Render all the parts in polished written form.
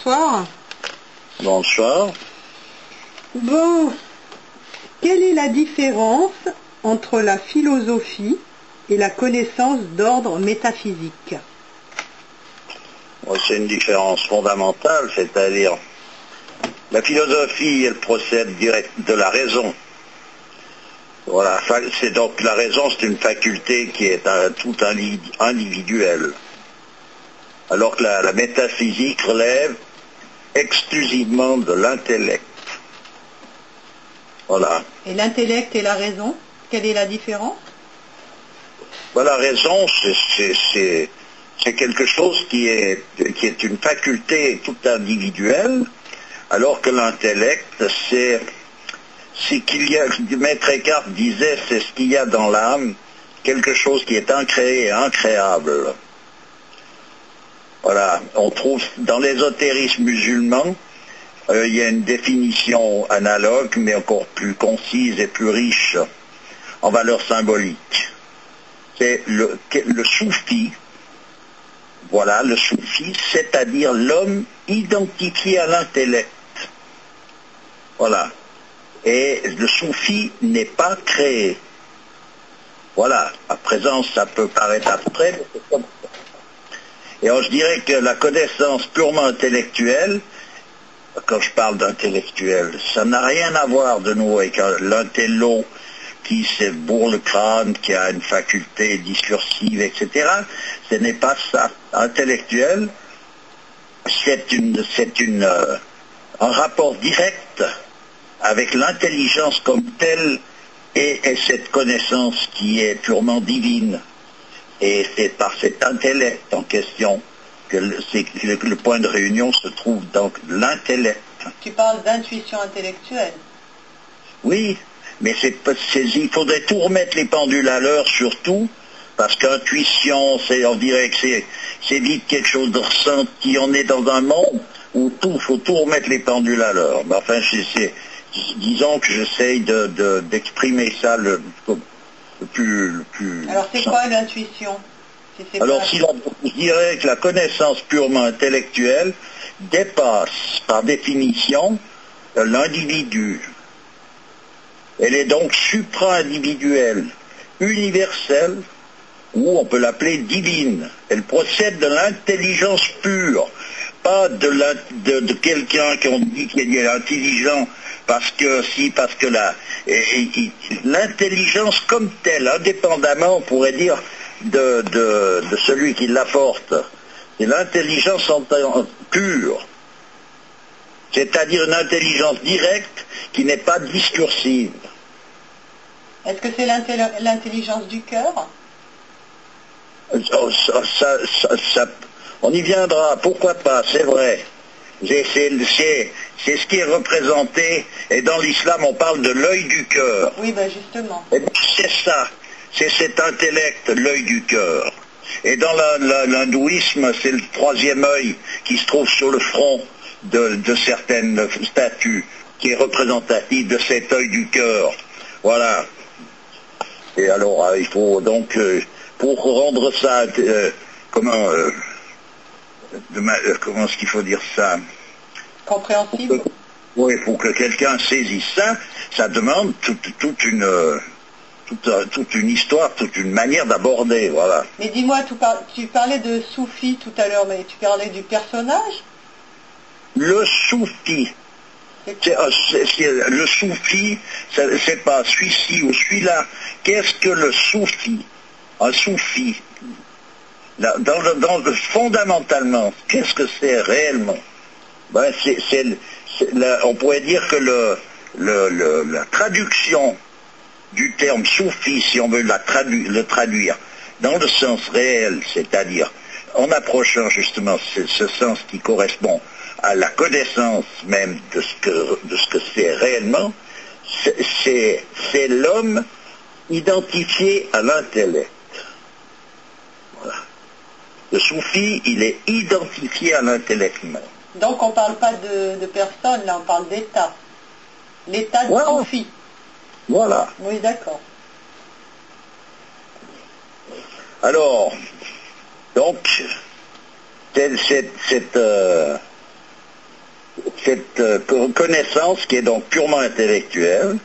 bonsoir. Bonsoir. Bon, quelle est la différence entre la philosophie et la connaissance d'ordre métaphysique? C'est une différence fondamentale, c'est-à-dire la philosophie, elle procède direct de la raison. Voilà, c'est donc la raison, c'est une faculté qui est tout individuelle. Alors que la métaphysique relève exclusivement de l'intellect. Voilà. Et l'intellect et la raison, quelle est la différence? La raison, c'est quelque chose qui est une faculté toute individuelle, alors que l'intellect, c'est qu'il y a, Maître Eckhart disait, c'est ce qu'il y a dans l'âme, quelque chose qui est incréé et incréable. Voilà, on trouve dans l'ésotérisme musulman, il y a une définition analogue, mais encore plus concise et plus riche en valeur symbolique. C'est le soufi, voilà, le soufi, c'est-à-dire l'homme identifié à l'intellect. Voilà. Et le soufi n'est pas créé. Voilà. À présent, ça peut paraître abstrait, mais c'est comme ça. Et alors, je dirais que la connaissance purement intellectuelle, quand je parle d'intellectuel, ça n'a rien à voir de nouveau avec l'intello qui se bourre le crâne, qui a une faculté discursive, etc. Ce n'est pas ça. Intellectuel, c'est un rapport direct avec l'intelligence comme telle et cette connaissance qui est purement divine. Et c'est par cet intellect en question que le point de réunion se trouve dans l'intellect. Tu parles d'intuition intellectuelle. Oui, mais il faudrait tout remettre les pendules à l'heure surtout, parce qu'intuition, on dirait que c'est vite quelque chose de ressenti. On est dans un monde où faut tout remettre les pendules à l'heure. Mais enfin, disons que j'essaye d'exprimer ça le plus... Alors c'est quoi l'intuition? Alors je dirais que la connaissance purement intellectuelle dépasse par définition l'individu. Elle est donc supra-individuelle, universelle, ou on peut l'appeler divine. Elle procède de l'intelligence pure, pas de quelqu'un qu'on dit qu'il est intelligent parce que l'intelligence comme telle, indépendamment, on pourrait dire, de celui qui l'apporte, c'est l'intelligence pure, c'est-à-dire une intelligence directe qui n'est pas discursive. Est-ce que c'est l'intelligence du cœur? On y viendra, pourquoi pas, c'est vrai. C'est ce qui est représenté, et dans l'islam on parle de l'œil du cœur. Oui, ben justement. Et c'est ça, c'est cet intellect, l'œil du cœur. Et dans l'hindouisme, c'est le troisième œil qui se trouve sur le front de certaines statues, qui est représentatif de cet œil du cœur. Voilà. Et alors, il faut donc, pour rendre ça, comment est-ce qu'il faut dire ça? Compréhensible. Oui, pour que quelqu'un saisisse ça, ça demande toute une histoire, toute une manière d'aborder, voilà. Mais dis-moi, tu parlais de soufi tout à l'heure, mais tu parlais du personnage? Le soufi. Le soufi, c'est pas celui-ci ou celui-là. Qu'est-ce que le soufi? Un soufi. Fondamentalement, qu'est-ce que c'est réellement? On pourrait dire que la traduction du terme soufi, si on veut le traduire dans le sens réel, c'est-à-dire en approchant justement ce sens qui correspond à la connaissance même de ce que c'est réellement, c'est l'homme identifié à l'intellect. Voilà. Le soufi, il est identifié à l'intellect même. Donc on ne parle pas de personne, là on parle d'état. L'état de soufi. Voilà. Oui, d'accord. Alors, donc, cette connaissance qui est donc purement intellectuelle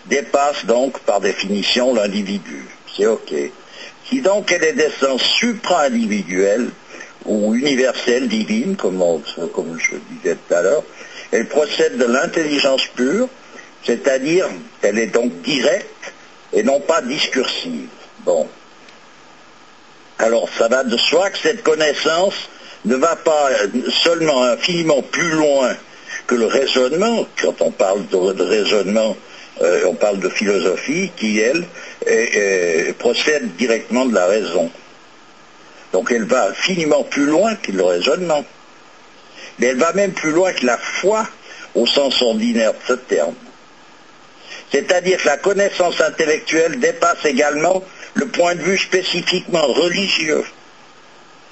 dépasse donc par définition l'individu. C'est ok. Si donc elle est d'essence supra-individuelle ou universelle, divine, comme je disais tout à l'heure, elle procède de l'intelligence pure, c'est-à-dire elle est donc directe et non pas discursive. Bon. Alors ça va de soi que cette connaissance ne va pas seulement infiniment plus loin que le raisonnement. Quand on parle de raisonnement, on parle de philosophie qui, elle, procède directement de la raison. Donc elle va infiniment plus loin que le raisonnement. Mais elle va même plus loin que la foi au sens ordinaire de ce terme. C'est-à-dire que la connaissance intellectuelle dépasse également le point de vue spécifiquement religieux,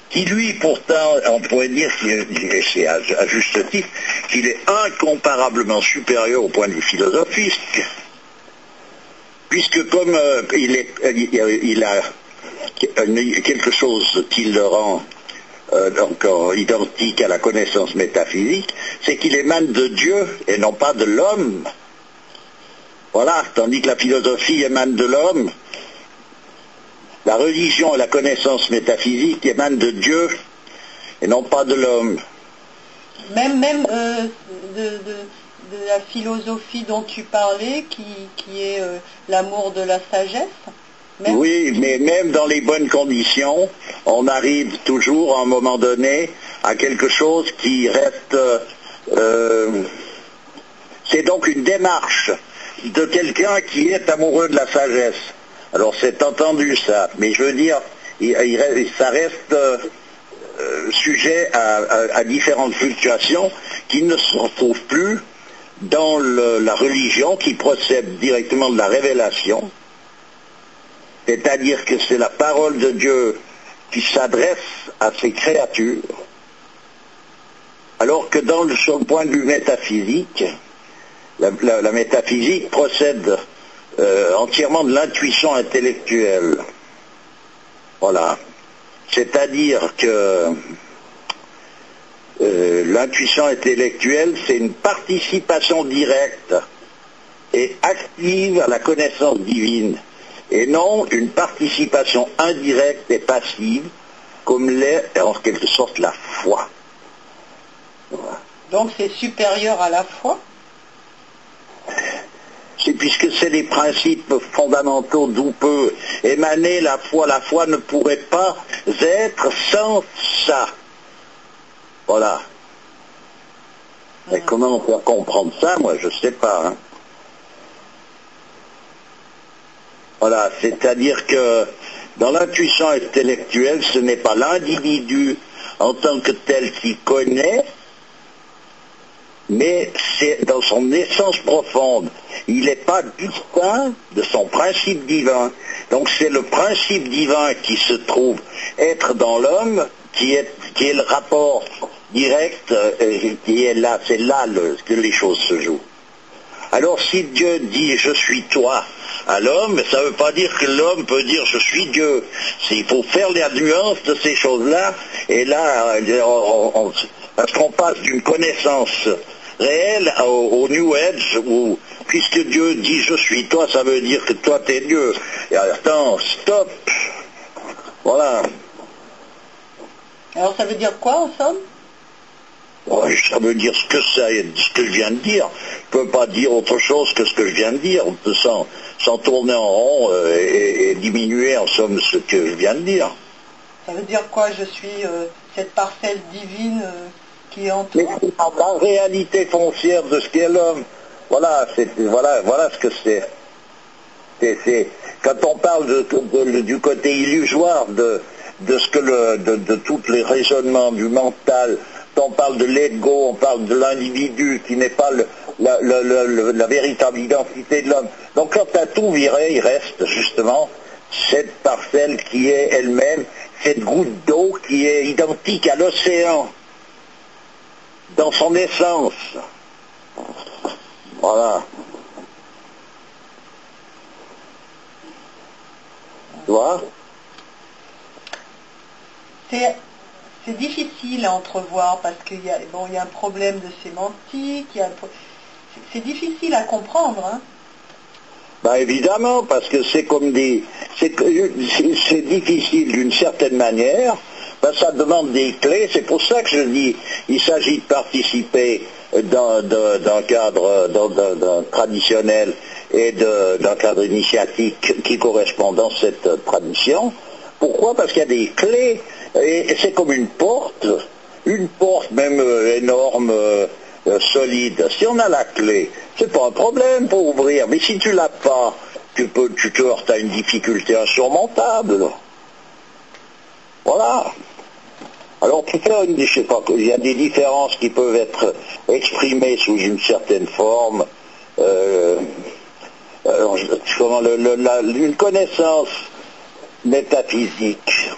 qui lui pourtant, on pourrait dire, et c'est à juste titre, qu'il est incomparablement supérieur au point de vue philosophique, puisque comme il a quelque chose qui le rend encore identique à la connaissance métaphysique, c'est qu'il émane de Dieu et non pas de l'homme. Voilà, tandis que la philosophie émane de l'homme, la religion et la connaissance métaphysique émanent de Dieu et non pas de l'homme. Même de la philosophie dont tu parlais, qui est l'amour de la sagesse. Même... Oui, mais même dans les bonnes conditions, on arrive toujours à un moment donné à quelque chose qui reste... c'est donc une démarche de quelqu'un qui est amoureux de la sagesse. Alors c'est entendu ça, mais je veux dire, ça reste sujet à différentes fluctuations qui ne se retrouvent plus dans la religion qui procède directement de la révélation, c'est-à-dire que c'est la parole de Dieu qui s'adresse à ses créatures, alors que sur le point de vue métaphysique, la métaphysique procède entièrement de l'intuition intellectuelle. Voilà. C'est-à-dire que l'intuition intellectuelle, c'est une participation directe et active à la connaissance divine, et non une participation indirecte et passive, comme l'est en quelque sorte la foi. Voilà. Donc c'est supérieur à la foi? C'est puisque c'est les principes fondamentaux d'où peut émaner la foi. La foi ne pourrait pas être sans ça. Voilà. Et comment faire comprendre ça, moi, je ne sais pas. Hein. Voilà, c'est-à-dire que dans l'intuition intellectuelle, ce n'est pas l'individu en tant que tel qui connaît, mais c'est dans son essence profonde. Il n'est pas distinct de son principe divin. Donc c'est le principe divin qui se trouve être dans l'homme, qui est le rapport direct, qui est là, c'est là que les choses se jouent. Alors si Dieu dit « je suis toi » à l'homme, ça ne veut pas dire que l'homme peut dire « je suis Dieu ». Il faut faire la nuance de ces choses-là, et là, parce qu'on passe d'une connaissance réelle au New Age, où puisque Dieu dit « je suis toi », ça veut dire que toi t'es Dieu. Et attends, stop. Voilà. Alors ça veut dire quoi en somme? Ça veut dire ce que je viens de dire. Je ne peux pas dire autre chose que ce que je viens de dire, sans tourner en rond et diminuer en somme ce que je viens de dire. Ça veut dire quoi? Je suis cette parcelle divine qui est en toi. Mais la réalité foncière de ce qu'est l'homme. Voilà ce que c'est. Quand on parle du côté illusoire de tous les raisonnements du mental, on parle de l'ego, on parle de l'individu qui n'est pas la véritable identité de l'homme. Donc quand tu as tout viré, il reste justement cette parcelle qui est elle-même, cette goutte d'eau qui est identique à l'océan, dans son essence. Voilà. Tu vois? c'est difficile à entrevoir parce qu'il y a, bon, il y a un problème de sémantique, c'est difficile à comprendre. Hein. Ben évidemment, parce que c'est comme c'est difficile d'une certaine manière, ben ça demande des clés, c'est pour ça que je dis, il s'agit de participer d'un cadre d'un traditionnel et d'un cadre initiatique qui correspond dans cette tradition. Pourquoi? Parce qu'il y a des clés, et c'est comme une porte même énorme, solide. Si on a la clé, c'est pas un problème pour ouvrir, mais si tu l'as pas, tu te heurtes à une difficulté insurmontable. Voilà. Alors pour faire je sais pas, il y a des différences qui peuvent être exprimées sous une certaine forme. Une connaissance métaphysique,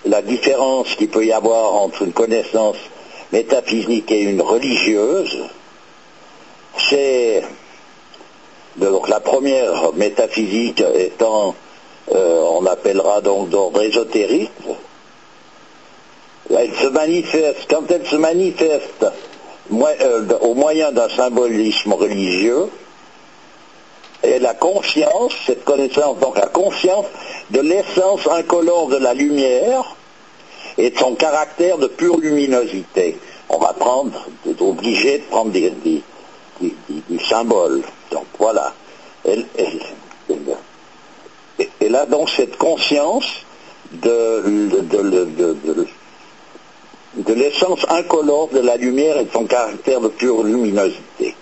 la différence qu'il peut y avoir entre une connaissance métaphysique et une religieuse, c'est donc la première métaphysique étant, on appellera donc d'ordre ésotérique. Elle se manifeste, quand elle se manifeste au moyen d'un symbolisme religieux, et la conscience, cette connaissance, donc la conscience de l'essence incolore de la lumière et de son caractère de pure luminosité. On va être obligé de prendre du symbole. Donc voilà. Elle a donc cette conscience de l'essence incolore de la lumière et de son caractère de pure luminosité.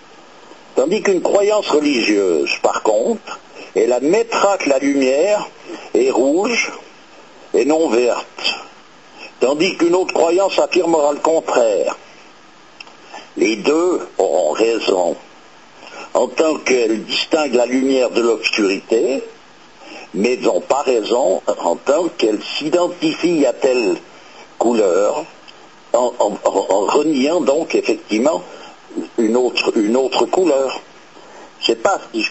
Tandis qu'une croyance religieuse, par contre, elle admettra que la lumière est rouge et non verte. Tandis qu'une autre croyance affirmera le contraire. Les deux auront raison, en tant qu'elles distinguent la lumière de l'obscurité, mais n'ont pas raison en tant qu'elles s'identifient à telle couleur, en reniant donc effectivement une autre couleur. Je sais pas si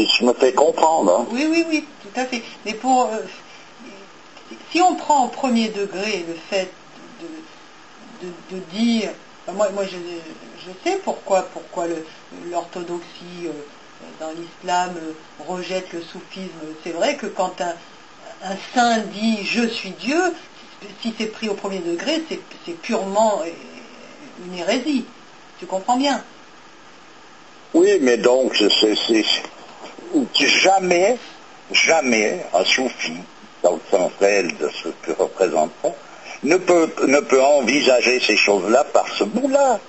je me fais comprendre. Hein. Oui, tout à fait. Mais si on prend au premier degré le fait de dire, moi je sais pourquoi l'orthodoxie dans l'islam rejette le soufisme. C'est vrai que quand un saint dit je suis Dieu, si c'est pris au premier degré, c'est purement une hérésie. Tu comprends bien? Oui, mais donc, jamais un soufi, dans le sens réel de ce que représente ça, ne peut envisager ces choses-là par ce bout-là.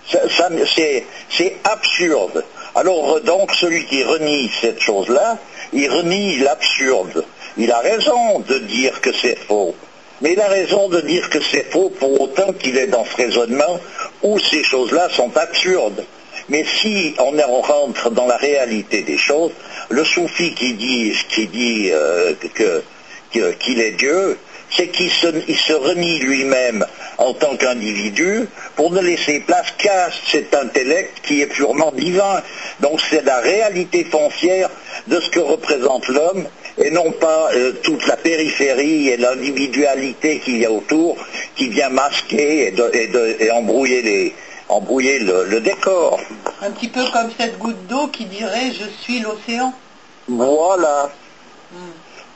C'est absurde. Alors donc, celui qui renie cette chose-là, il renie l'absurde. Il a raison de dire que c'est faux. Mais il a raison de dire que c'est faux pour autant qu'il est dans ce raisonnement où ces choses-là sont absurdes. Mais si on rentre dans la réalité des choses, le soufi qui dit qu'il est Dieu, c'est qu'il se renie lui-même en tant qu'individu pour ne laisser place qu'à cet intellect qui est purement divin. Donc c'est la réalité foncière de ce que représente l'homme et non pas toute la périphérie et l'individualité qu'il y a autour qui vient masquer et embrouiller le décor. Un petit peu comme cette goutte d'eau qui dirait « je suis l'océan ». Voilà.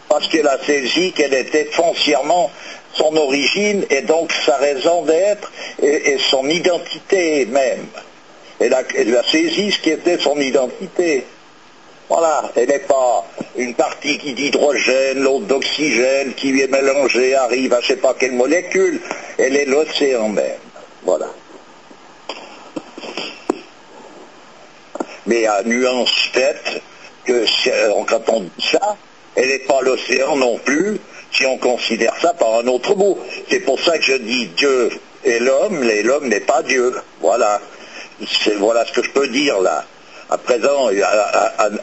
Parce qu'elle a saisi qu'elle était foncièrement son origine et donc sa raison d'être et son identité même. Elle a saisi ce qui était son identité. Voilà, elle n'est pas une partie qui d'hydrogène, l'autre d'oxygène, qui lui est mélangée, arrive à je ne sais pas quelle molécule. Elle est l'océan même. Voilà. Mais à nuance faite que quand on dit ça, elle n'est pas l'océan non plus, si on considère ça par un autre bout. C'est pour ça que je dis Dieu et l'homme n'est pas Dieu. Voilà. Voilà ce que je peux dire là. À présent,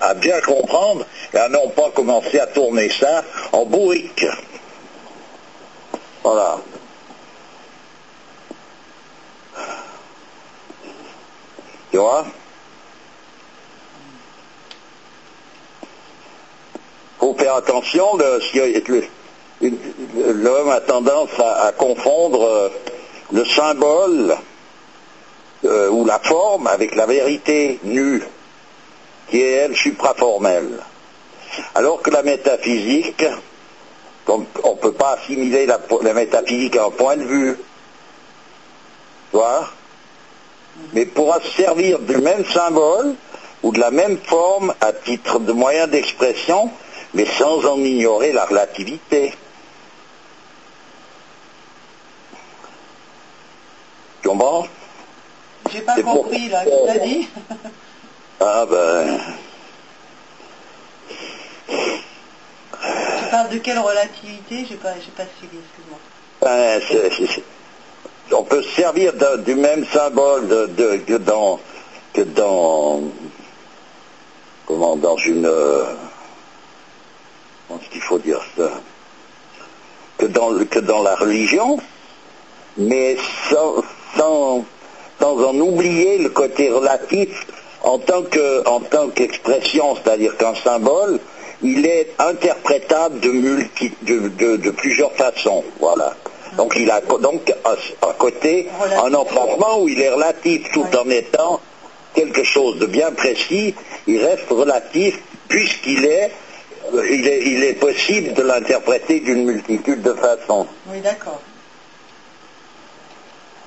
à bien comprendre et à non pas commencer à tourner ça en bourrique. Voilà. Tu vois? Faut faire attention l'homme a tendance à confondre le symbole ou la forme avec la vérité nue, qui est, elle, supraformelle. Alors que la métaphysique, on ne peut pas assimiler la métaphysique à un point de vue, tu vois, mais pourra se servir du même symbole ou de la même forme à titre de moyen d'expression, mais sans en ignorer la relativité. Tu comprends? J'ai pas compris, là, tu l'as dit. Ah ben... Tu parles de quelle relativité? J'ai pas suivi, excuse-moi. On peut se servir du même symbole que dans une... Comment est-ce qu'il faut dire ça? Que dans la religion, mais sans en oublier le côté relatif en tant qu'expression, c'est-à-dire qu'un symbole, il est interprétable de plusieurs façons, voilà. Donc il a donc à côté un emplacement où il est relatif tout en étant quelque chose de bien précis, il reste relatif puisqu'il est possible de l'interpréter d'une multitude de façons. Oui, d'accord.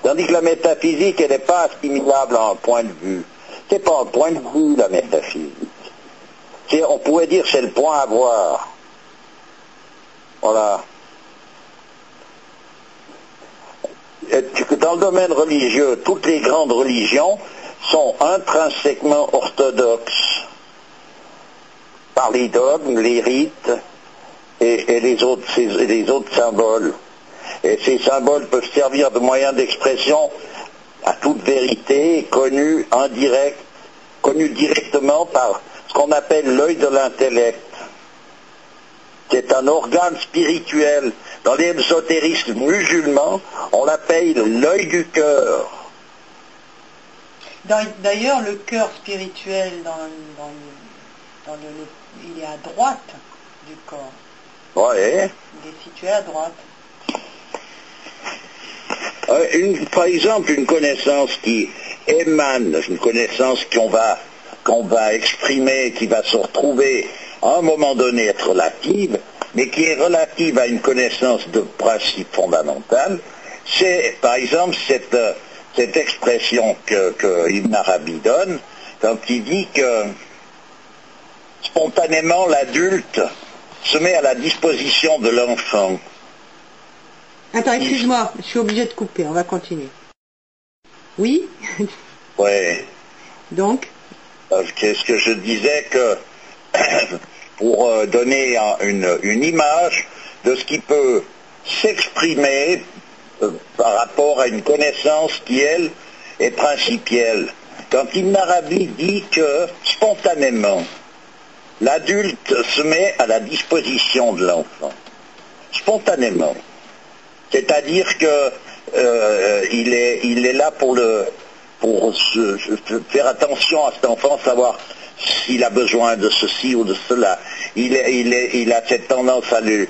Tandis que la métaphysique, elle n'est pas assimilable à un point de vue. C'est pas un point de vue, la métaphysique. On pourrait dire c'est le point à voir. Voilà. Dans le domaine religieux, toutes les grandes religions sont intrinsèquement orthodoxes par les dogmes, les rites et les autres symboles. Et ces symboles peuvent servir de moyen d'expression à toute vérité, connue directement par ce qu'on appelle l'œil de l'intellect. C'est un organe spirituel. Dans l'ésotérisme musulman, on l'appelle l'œil du cœur. D'ailleurs, le cœur spirituel, il est à droite du corps. Oui. Il est situé à droite. Par exemple, une connaissance qui émane, une connaissance qu'on va exprimer, qui va se retrouver à un moment donné être relative, mais qui est relative à une connaissance de principe fondamental, c'est par exemple cette expression que Ibn Arabi donne quand il dit que spontanément l'adulte se met à la disposition de l'enfant. Attends, excuse-moi, je suis obligée de couper, on va continuer. Oui? Oui. Donc? Qu'est-ce que je disais que pour donner une image de ce qui peut s'exprimer par rapport à une connaissance qui, elle, est principielle. Quand Ibn Arabi dit que spontanément, l'adulte se met à la disposition de l'enfant. Spontanément. C'est-à-dire que il est là pour faire attention à cet enfant, savoir s'il a besoin de ceci ou de cela. Il a cette tendance à lui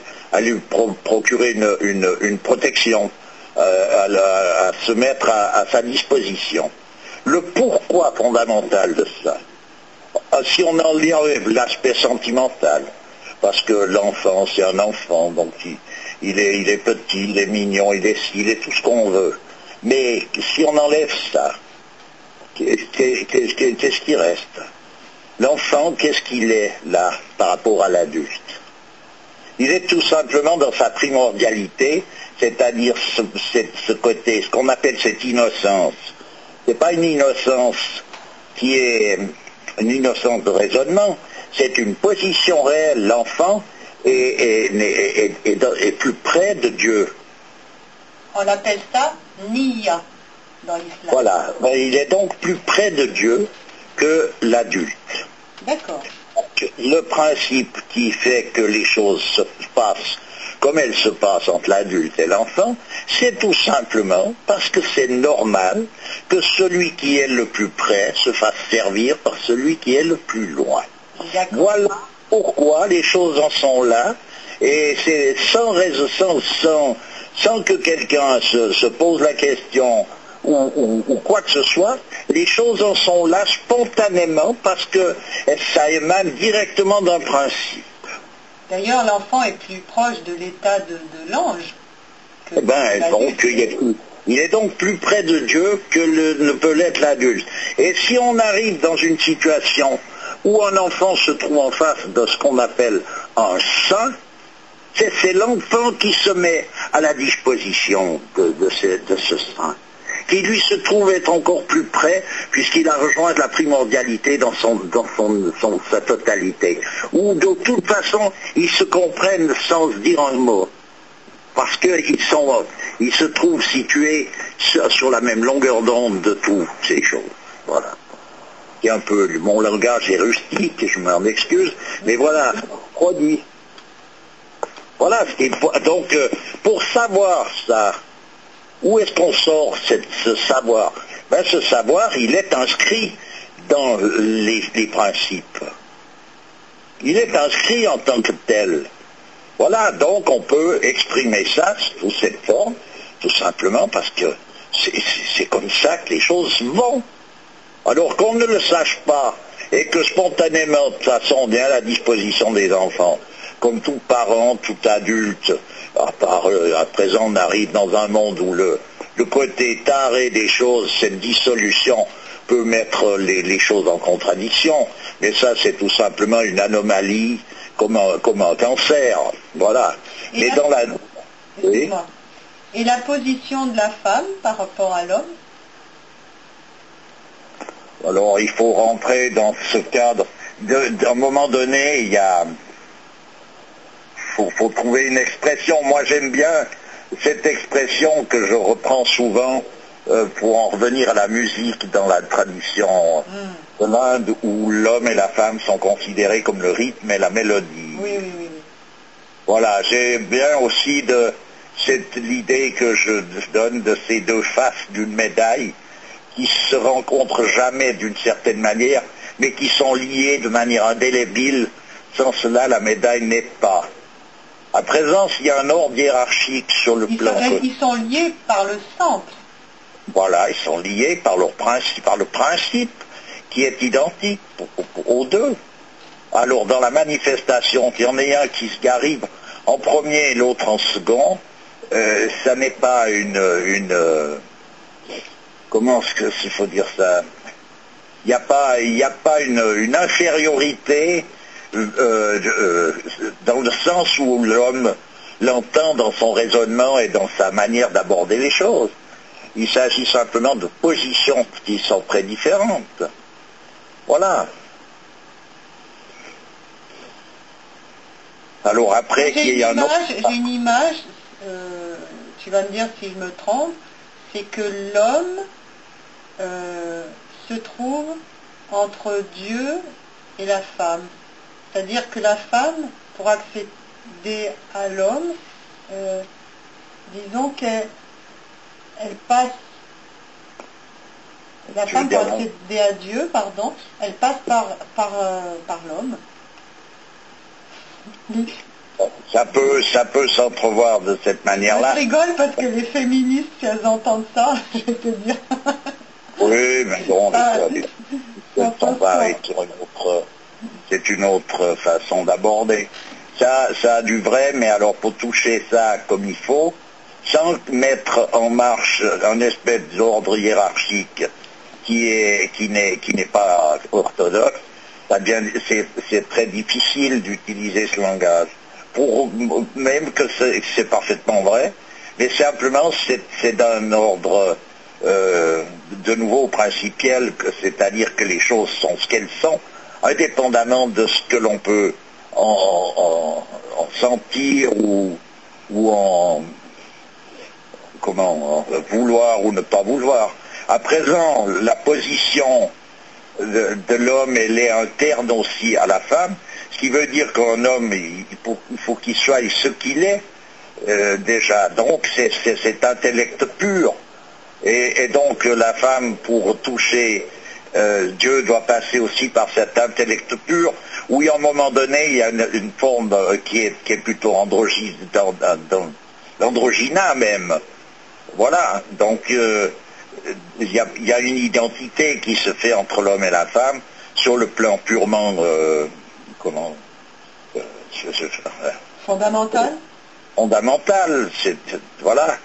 procurer une protection, à se mettre à sa disposition. Le pourquoi fondamental de ça, si on enlève l'aspect sentimental, parce que l'enfant c'est un enfant, donc il est petit, il est mignon, il est tout ce qu'on veut. Mais si on enlève ça, qu'est-ce qui reste? L'enfant, qu'est-ce qu'il est là par rapport à l'adulte? Il est tout simplement dans sa primordialité, c'est-à-dire ce côté, ce qu'on appelle cette innocence. C'est pas une innocence qui est une innocence de raisonnement, c'est une position réelle. L'enfant est plus près de Dieu. On appelle ça Niya dans l'islam. Voilà, il est donc plus près de Dieu que l'adulte. D'accord. Le principe qui fait que les choses se passent comme elles se passent entre l'adulte et l'enfant, c'est tout simplement parce que c'est normal que celui qui est le plus près se fasse servir par celui qui est le plus loin. Voilà pourquoi les choses en sont là, Et c'est sans que quelqu'un se pose la question ou quoi que ce soit, les choses en sont là spontanément parce que ça émane directement d'un principe. D'ailleurs, l'enfant est plus proche de l'état de l'ange. Donc, il est donc plus près de Dieu que ne peut l'être l'adulte. Et si on arrive dans une situation où un enfant se trouve en face de ce qu'on appelle un saint, c'est l'enfant qui se met à la disposition de ce saint, qui lui se trouve être encore plus près, puisqu'il a rejoint la primordialité dans sa totalité, où de toute façon, ils se comprennent sans se dire un mot, parce qu'ils se trouvent situés sur la même longueur d'onde de toutes ces choses. Voilà. C'est un peu, mon langage est rustique, je m'en excuse, mais voilà, produit. Voilà, donc, pour savoir ça, où est-ce qu'on sort ce savoir? Ce savoir, il est inscrit dans les principes. Il est inscrit en tant que tel. Voilà, donc on peut exprimer ça sous cette forme, tout simplement parce que c'est comme ça que les choses vont. Alors qu'on ne le sache pas, et que spontanément, de toute façon, on est à la disposition des enfants, comme tout parent, tout adulte, à présent on arrive dans un monde où le côté taré des choses, cette dissolution peut mettre les choses en contradiction, mais ça c'est tout simplement une anomalie comme un cancer, voilà. Mais dans la... Oui. Et la position de la femme par rapport à l'homme? Alors il faut rentrer dans ce cadre. À un moment donné, il y a... faut trouver une expression. Moi j'aime bien cette expression que je reprends souvent pour en revenir à la musique dans la tradition de l'Inde, où l'homme et la femme sont considérés comme le rythme et la mélodie. Oui. Voilà, j'ai bien aussi l'idée que je donne de ces deux faces d'une médaille qui se rencontrent jamais d'une certaine manière, mais qui sont liées de manière indélébile. Sans cela, la médaille n'est pas. À présent, il y a un ordre hiérarchique sur le plan... Ils sont liés par le centre. Voilà, ils sont liés par le principe qui est identique aux deux. Alors, dans la manifestation, qu'il y en ait un qui arrive en premier et l'autre en second, ça n'est pas comment est-ce qu'il faut dire ça? Il n'y a pas une infériorité dans le sens où l'homme l'entend dans son raisonnement et dans sa manière d'aborder les choses. Il s'agit simplement de positions qui sont très différentes. Voilà. Alors après qu'il y a un autre... J'ai une image, tu vas me dire si je me trompe, c'est que l'homme se trouve entre Dieu et la femme. C'est-à-dire que la femme, pour accéder à l'homme, disons qu'elle passe... La femme, pour accéder à Dieu, pardon, elle passe par l'homme. Ça peut s'entrevoir de cette manière-là. Je rigole parce que les féministes, si elles entendent ça, je vais te dire. Oui, mais bon, c'est une autre façon d'aborder. Ça a du vrai, mais alors pour toucher ça comme il faut, sans mettre en marche un espèce d'ordre hiérarchique qui n'est pas orthodoxe, c'est très difficile d'utiliser ce langage. Même que c'est parfaitement vrai, mais simplement c'est d'un ordre de nouveau principiel, c'est-à-dire que les choses sont ce qu'elles sont, indépendamment de ce que l'on peut en sentir ou en vouloir ou ne pas vouloir. À présent, la position de l'homme, elle est interne aussi à la femme, ce qui veut dire qu'un homme, il faut qu'il soit ce qu'il est déjà. Donc c'est cet intellect pur. Et donc la femme, pour toucher Dieu doit passer aussi par cet intellect pur, où à un moment donné, il y a une forme qui est plutôt androgyne, dans l'androgyna même. Voilà, donc il y a une identité qui se fait entre l'homme et la femme sur le plan purement, fondamental. Fondamental, voilà.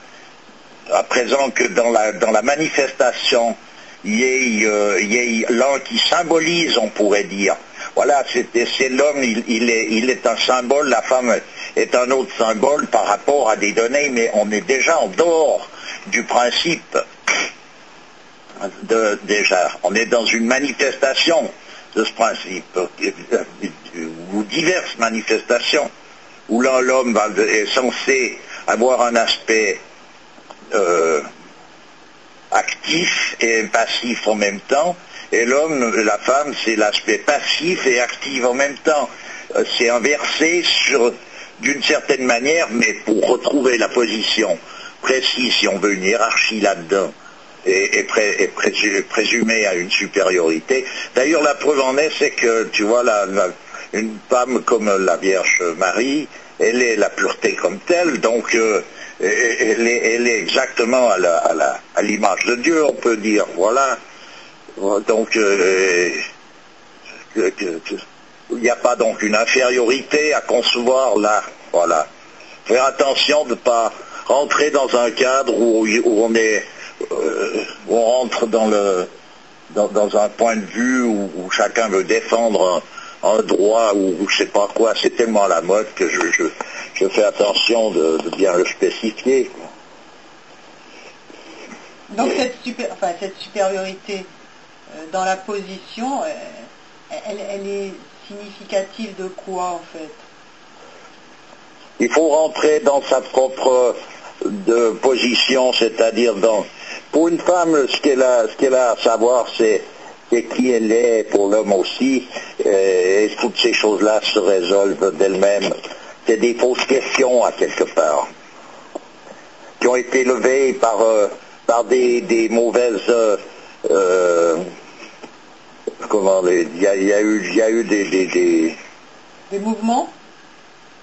À présent que dans la manifestation, il y ait l'un qui symbolise, on pourrait dire. Voilà, c'est l'homme, il est un symbole, la femme est un autre symbole par rapport à des données, mais on est déjà en dehors du principe déjà. On est dans une manifestation de ce principe, ou diverses manifestations, où là l'homme est censé avoir un aspect actif et passif en même temps, et la femme, c'est l'aspect passif et actif en même temps. C'est inversé d'une certaine manière, mais pour retrouver la position précise, si on veut une hiérarchie là-dedans, et présumer à une supériorité. D'ailleurs, la preuve en est, c'est que, tu vois, une femme comme la Vierge Marie, elle est la pureté comme telle, donc elle est exactement à l'image de Dieu, on peut dire, voilà. Donc, il n'y a pas donc une infériorité à concevoir là, voilà. Faire attention de ne pas rentrer dans un cadre où on rentre dans un point de vue où chacun veut défendre un droit ou je sais pas quoi. C'est tellement à la mode que je fais attention de bien le spécifier. Donc cette supériorité dans la position, elle est significative de quoi en fait? Il faut rentrer dans sa propre position, c'est-à-dire pour une femme, ce qu'elle a à savoir, c'est qui elle est, pour l'homme aussi, et toutes ces choses-là se résolvent d'elles-mêmes. C'est des fausses questions à quelque part, qui ont été levées par des mauvaises... il y a eu des mouvements,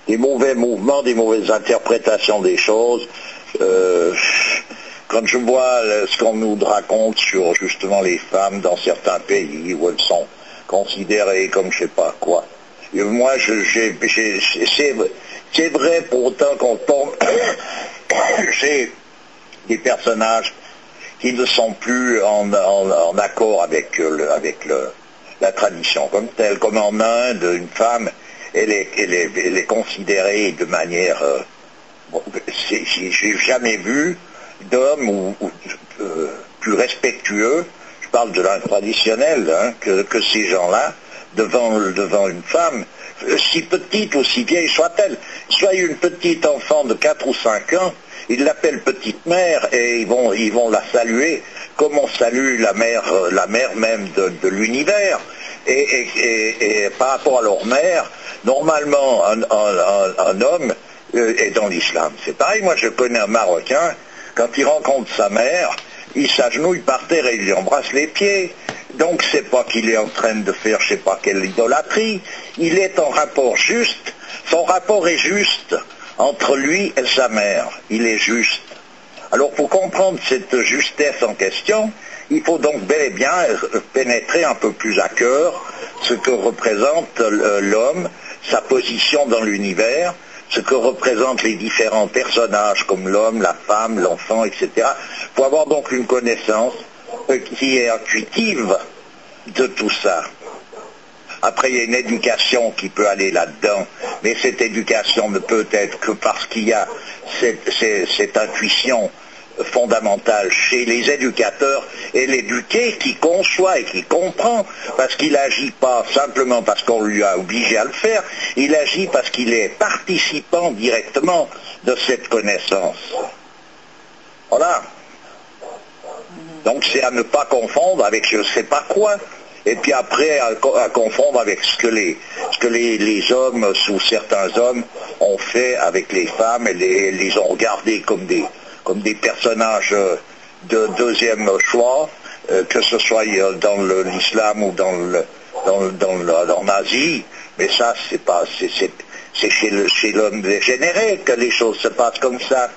des mauvais mouvements, des mauvaises interprétations des choses. Quand je vois ce qu'on nous raconte sur justement les femmes dans certains pays où elles sont considérées comme je sais pas quoi, et moi c'est vrai pour autant qu'on tombe j'ai des personnages qui ne sont plus en accord avec la tradition comme telle. Comme en Inde, une femme, elle est considérée de manière... j'ai jamais vu d'homme plus respectueux, je parle de l'Inde traditionnelle, hein, que ces gens-là, devant une femme, si petite ou si vieille soit-elle, soit une petite enfant de 4 ou 5 ans, ils l'appellent petite mère et ils vont la saluer comme on salue la mère même de l'univers. Et par rapport à leur mère, normalement un homme, et dans l'islam c'est pareil, moi je connais un Marocain, quand il rencontre sa mère, il s'agenouille par terre et il lui embrasse les pieds. Donc c'est pas qu'il est en train de faire je sais pas quelle idolâtrie, il est en rapport juste, son rapport est juste entre lui et sa mère, il est juste. Alors pour comprendre cette justesse en question, il faut donc bel et bien pénétrer un peu plus à cœur ce que représente l'homme, sa position dans l'univers, ce que représentent les différents personnages comme l'homme, la femme, l'enfant, etc. Pour avoir donc une connaissance qui est intuitive de tout ça. Après, il y a une éducation qui peut aller là-dedans, mais cette éducation ne peut être que parce qu'il y a cette intuition fondamentale chez les éducateurs et l'éduqué qui conçoit et qui comprend, parce qu'il n'agit pas simplement parce qu'on lui a obligé à le faire, il agit parce qu'il est participant directement de cette connaissance. Voilà. Donc c'est à ne pas confondre avec je ne sais pas quoi, et puis après à confondre avec ce que les hommes, ou certains hommes, ont fait avec les femmes et les ont regardés comme des personnages de deuxième choix, que ce soit dans l'islam ou en Asie, mais ça, c'est chez l'homme dégénéré que les choses se passent comme ça.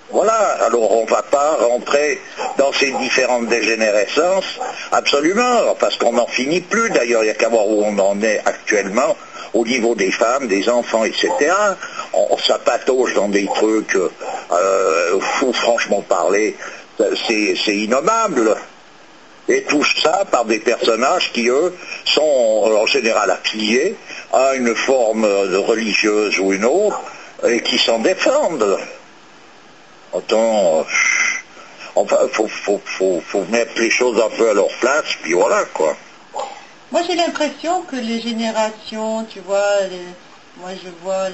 Voilà, alors on ne va pas rentrer dans ces différentes dégénérescences, absolument, parce qu'on n'en finit plus d'ailleurs, il n'y a qu'à voir où on en est actuellement, au niveau des femmes, des enfants, etc. On s'appatauge dans des trucs, faut franchement parler, c'est innommable. Et tout ça par des personnages qui, eux, sont en général affiliés à une forme religieuse ou une autre, et qui s'en défendent. Autant, enfin, faut mettre les choses un peu à leur place, puis voilà, quoi. Moi, j'ai l'impression que les générations, tu vois, moi je vois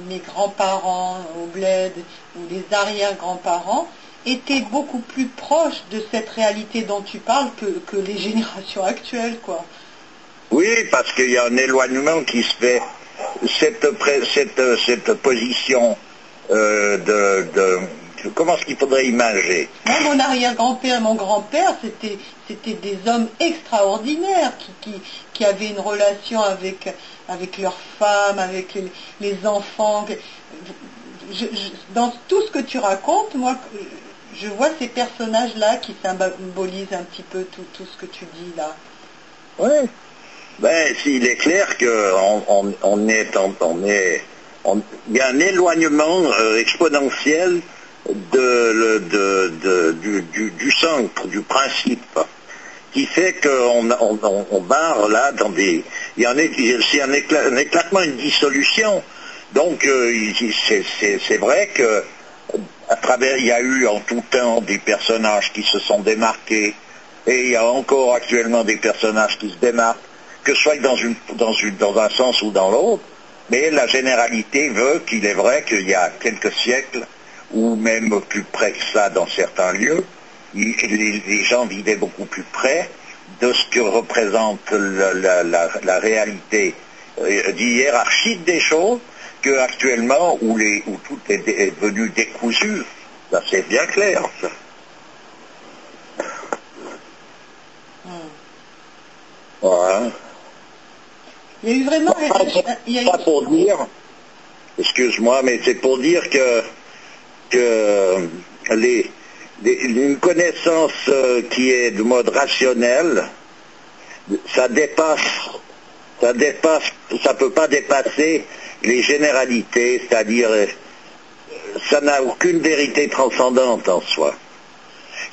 mes grands-parents au bled, ou les arrière-grands-parents, étaient beaucoup plus proches de cette réalité dont tu parles que les générations actuelles, quoi. Oui, parce qu'il y a un éloignement qui se fait. Cette position comment est-ce qu'il faudrait imaginer? Moi, mon arrière-grand-père et mon grand-père, c'était des hommes extraordinaires qui avaient une relation avec leurs femmes, avec les enfants. Dans tout ce que tu racontes, moi, je vois ces personnages-là qui symbolisent un petit peu tout ce que tu dis là. Oui. Ben, il est clair il y a un éloignement exponentiel du centre, du principe, qui fait qu'on barre là dans des... C'est un éclatement, une dissolution. Donc c'est vrai que à travers, il y a eu en tout temps des personnages qui se sont démarqués, et il y a encore actuellement des personnages qui se démarquent, que ce soit dans un sens ou dans l'autre. Mais la généralité veut qu'il est vrai qu'il y a quelques siècles, ou même plus près que ça dans certains lieux, les gens vivaient beaucoup plus près de ce que représente la réalité hiérarchique des choses, qu'actuellement où tout est devenu décousu. Ça, c'est bien clair, ça. Voilà. Il y a eu vraiment... Pas pour dire, excuse-moi, mais c'est pour dire que une connaissance qui est de mode rationnel, ça peut pas dépasser les généralités, c'est-à-dire ça n'a aucune vérité transcendante en soi.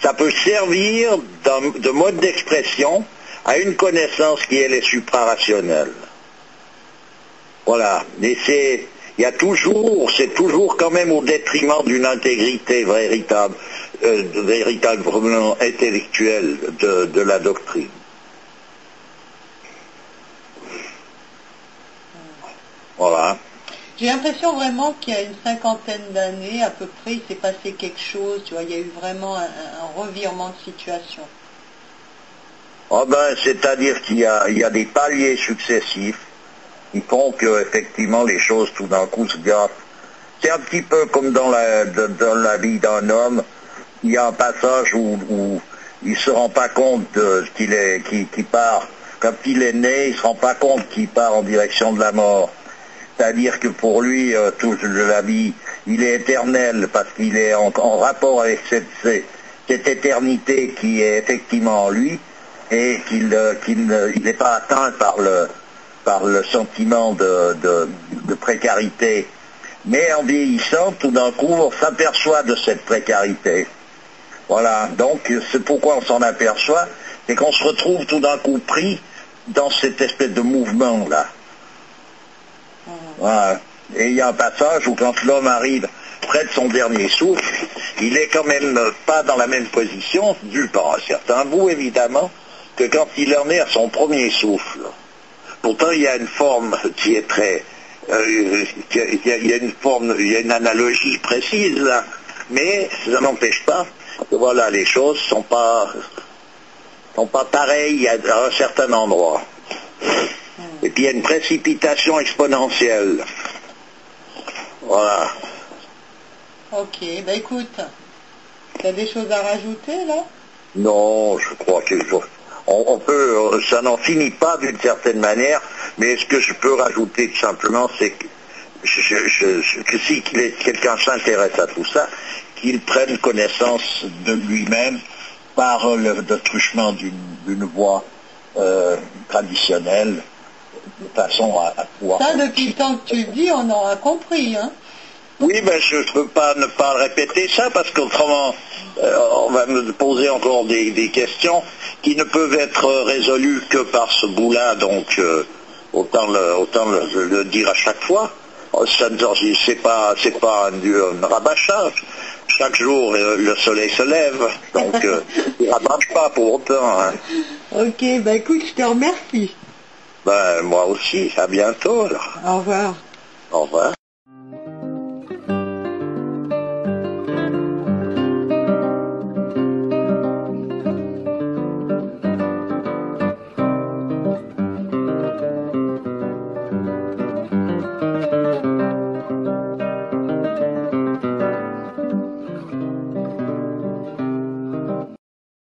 Ça peut servir de mode d'expression à une connaissance qui elle est suprarationnelle. Voilà, mais c'est toujours quand même au détriment d'une intégrité véritablement intellectuelle de la doctrine. Voilà. J'ai l'impression vraiment qu'il y a une 50aine d'années, à peu près, il s'est passé quelque chose, tu vois, il y a eu vraiment un revirement de situation. Oh ben, c'est-à-dire qu'il y a des paliers successifs qui font que effectivement les choses tout d'un coup se gâtent. C'est un petit peu comme dans la vie d'un homme, il y a un passage où il se rend pas compte qu'il part. Quand il est né, il se rend pas compte qu'il part en direction de la mort. C'est-à-dire que pour lui, toute la vie, il est éternel parce qu'il est en rapport avec cette éternité qui est effectivement en lui, et qu'il n'est pas atteint par le sentiment de précarité. Mais en vieillissant, tout d'un coup, on s'aperçoit de cette précarité. Voilà, donc c'est pourquoi on s'en aperçoit, c'est qu'on se retrouve tout d'un coup pris dans cette espèce de mouvement-là. Voilà. Et il y a un passage où quand l'homme arrive près de son dernier souffle, il est quand même pas dans la même position, dû par un certain bout évidemment, que quand il en est à son premier souffle. Pourtant, il y a une forme qui est très... il y a une analogie précise là, mais ça n'empêche pas que voilà, les choses sont pas pareilles à un certain endroit. Et puis il y a une précipitation exponentielle. Voilà. Ok, bah écoute, T'as des choses à rajouter là? Non, je crois qu'il faut... On peut, ça n'en finit pas d'une certaine manière, mais ce que je peux rajouter tout simplement, c'est que, que si quelqu'un s'intéresse à tout ça, qu'il prenne connaissance de lui-même par le truchement d'une voie traditionnelle, de façon à pouvoir... Ça, depuis le temps que tu le dis, on aura compris, hein? Oui, ben je ne peux pas ne pas répéter ça, parce qu'autrement, on va me poser encore des questions qui ne peuvent être résolues que par ce bout-là, donc autant le dire à chaque fois. C'est pas un rabâchage. Chaque jour, le soleil se lève, donc il ne rabâche pas pour autant. Hein. Ok, ben écoute, je te remercie. Ben, moi aussi, à bientôt. Alors. Au revoir. Au revoir.